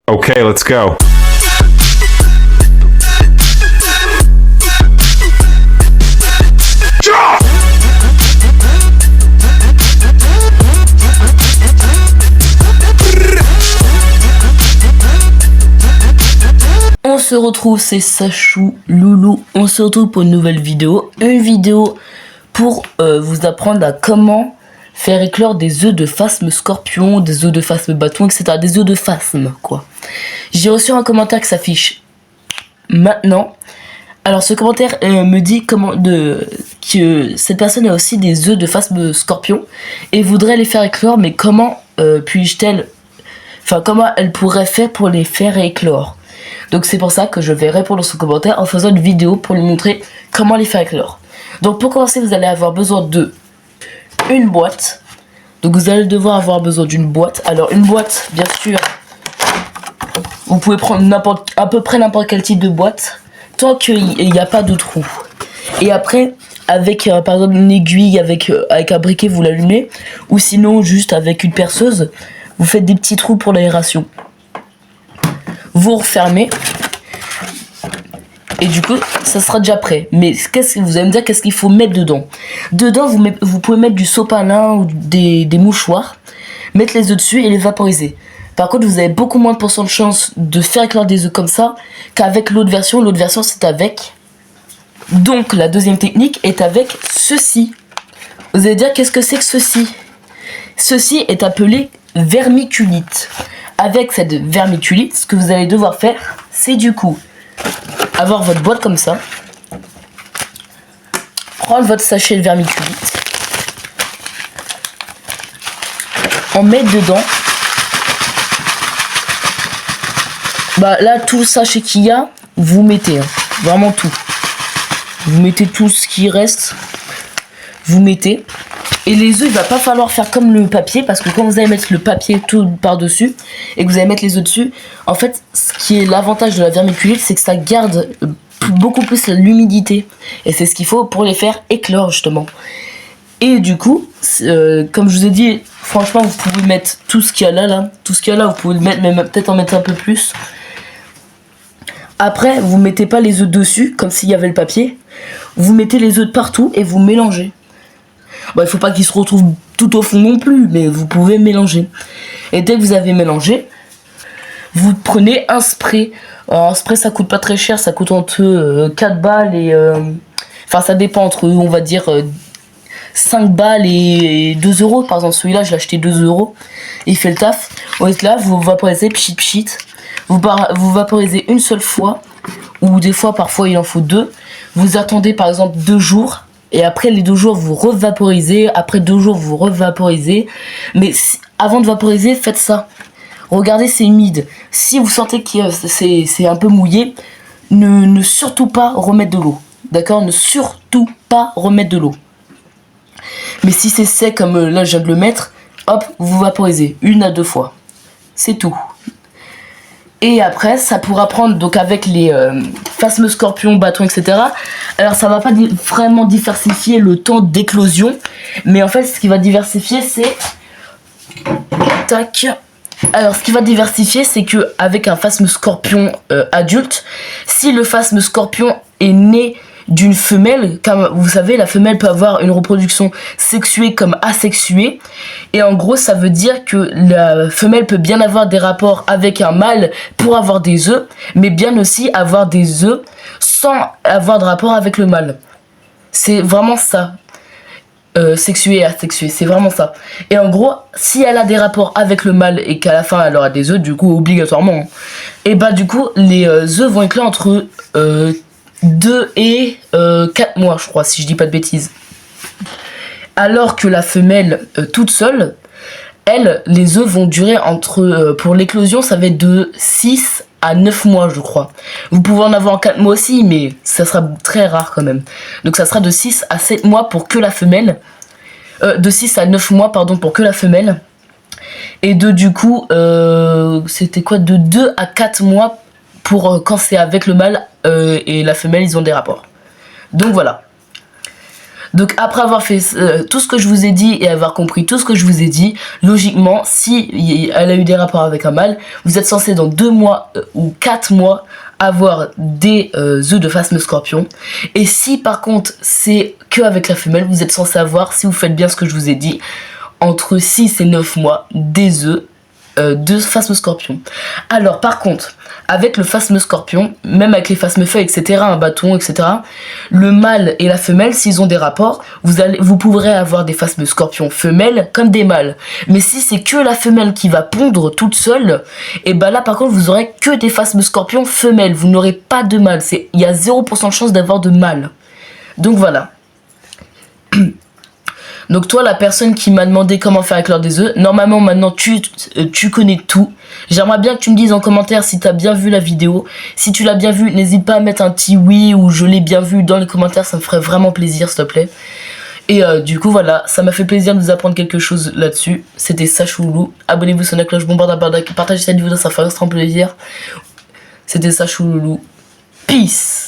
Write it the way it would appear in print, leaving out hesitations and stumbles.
Okay, let's go. On se retrouve, c'est Sachou Loulou. On se retrouve pour une nouvelle vidéo. Une vidéo pour vous apprendre à comment faire éclore des œufs de phasme scorpion, des œufs de phasme bâton, etc. Des œufs de phasme, quoi. J'ai reçu un commentaire qui s'affiche maintenant. Alors, ce commentaire me dit que cette personne a aussi des œufs de phasme scorpion et voudrait les faire éclore, mais comment comment elle pourrait faire pour les faire éclore. Donc c'est pour ça que je vais répondre à son commentaire en faisant une vidéo pour lui montrer comment les faire éclore. Donc pour commencer, vous allez avoir besoin de une boîte. Donc vous allez devoir avoir besoin d'une boîte. Alors une boîte, bien sûr, vous pouvez prendre à peu près n'importe quel type de boîte, tant qu'il n'y a pas de trou. Et après, avec par exemple une aiguille, avec un briquet, vous l'allumez. Ou sinon, juste avec une perceuse, vous faites des petits trous pour l'aération. Vous refermez et du coup ça sera déjà prêt. Mais vous allez me dire qu'est-ce qu'il faut mettre dedans. Dedans vous pouvez mettre du sopalin ou des mouchoirs, mettre les œufs dessus et les vaporiser. Par contre vous avez beaucoup moins de chance de faire éclore des œufs comme ça qu'avec l'autre version. L'autre version c'est avec, donc la deuxième technique est avec ceci. Vous allez dire qu'est-ce que c'est que ceci. Ceci est appelé vermiculite. Avec cette vermiculite, ce que vous allez devoir faire, c'est du coup avoir votre boîte comme ça, prendre votre sachet de vermiculite, en mettre dedans. Là, tout le sachet qu'il y a, vous mettez, vraiment tout. Vous mettez tout ce qui reste, vous mettez. Et les œufs, il va pas falloir faire comme le papier, parce que quand vous allez mettre le papier tout par-dessus et que vous allez mettre les œufs dessus, en fait, ce qui est l'avantage de la vermiculite, c'est que ça garde beaucoup plus l'humidité. Et c'est ce qu'il faut pour les faire éclore, justement. Et du coup, comme je vous ai dit, franchement, vous pouvez mettre tout ce qu'il y a là. Tout ce qu'il y a là, vous pouvez le mettre, mais peut-être en mettre un peu plus. Après, vous mettez pas les œufs dessus, comme s'il y avait le papier. Vous mettez les œufs de partout et vous mélangez. Il faut pas qu'ils se retrouvent tout au fond non plus, mais vous pouvez mélanger. Et dès que vous avez mélangé, vous prenez un spray. Alors, un spray, ça coûte pas très cher, ça coûte entre 4 balles et... ça dépend entre, on va dire, 5 balles et 2 euros. Par exemple, celui-là, je l'ai acheté 2 euros. Il fait le taf. Vous êtes là, vous vaporisez, pchit. Vous vaporisez une seule fois, ou des fois, parfois, il en faut 2. Vous attendez, par exemple, 2 jours. Et après les 2 jours, vous revaporisez. Après 2 jours, vous revaporisez. Mais avant de vaporiser, faites ça. Regardez, c'est humide. Si vous sentez que c'est un peu mouillé, ne surtout pas remettre de l'eau. D'accord ? Ne surtout pas remettre de l'eau. Mais si c'est sec, comme là, je viens de le mettre, hop, vous vaporisez 1 à 2 fois. C'est tout. Et après, ça pourra prendre, donc avec les phasmes scorpions, bâtons, etc. Alors, ça va pas vraiment diversifier le temps d'éclosion. Mais en fait, ce qui va diversifier, c'est... Tac. Alors, ce qui va diversifier, c'est que avec un phasme scorpion adulte, si le phasme scorpion est né d'une femelle, comme vous savez, la femelle peut avoir une reproduction sexuée comme asexuée, et en gros ça veut dire que la femelle peut bien avoir des rapports avec un mâle pour avoir des œufs, mais bien aussi avoir des œufs sans avoir de rapport avec le mâle. C'est vraiment ça, sexué et asexué, c'est vraiment ça. Et en gros, si elle a des rapports avec le mâle et qu'à la fin elle aura des œufs, du coup obligatoirement, et du coup les œufs vont éclore entre 2 et 4 mois, je crois, si je dis pas de bêtises. Alors que la femelle toute seule, elle, les œufs vont durer pour l'éclosion, ça va être de 6 à 9 mois, je crois. Vous pouvez en avoir en 4 mois aussi, mais ça sera très rare quand même. Donc ça sera de 6 à 7 mois pour que la femelle. De 6 à 9 mois, pardon, pour que la femelle. Et du coup, c'était quoi ? De 2 à 4 mois pour quand c'est avec le mâle et la femelle, ils ont des rapports. Donc voilà. Donc après avoir fait tout ce que je vous ai dit et avoir compris tout ce que je vous ai dit, logiquement, si elle a eu des rapports avec un mâle, vous êtes censé dans 2 mois ou 4 mois avoir des œufs de phasme scorpion. Et si par contre c'est que avec la femelle, vous êtes censé avoir, si vous faites bien ce que je vous ai dit, entre 6 et 9 mois des œufs de phasme scorpion. Alors par contre, avec le phasme scorpion, même avec les phasmes feuilles, etc., un bâton, etc., le mâle et la femelle, s'ils ont des rapports, vous pourrez avoir des phasmes scorpion femelles comme des mâles. Mais si c'est que la femelle qui va pondre toute seule, et bah là par contre vous aurez que des phasmes scorpion femelles, vous n'aurez pas de mâle. Il y a 0% de chance d'avoir de mâle. Donc voilà. Donc toi, la personne qui m'a demandé comment faire éclore des œufs, normalement maintenant tu connais tout. J'aimerais bien que tu me dises en commentaire si tu as bien vu la vidéo. Si tu l'as bien vu, n'hésite pas à mettre un petit oui ou je l'ai bien vu dans les commentaires, ça me ferait vraiment plaisir s'il te plaît. Et du coup voilà, ça m'a fait plaisir de vous apprendre quelque chose là-dessus. C'était Sachouloulou. Abonnez-vous sur la cloche, partagez cette vidéo, ça ferait extrêmement plaisir. C'était Sachouloulou. Peace.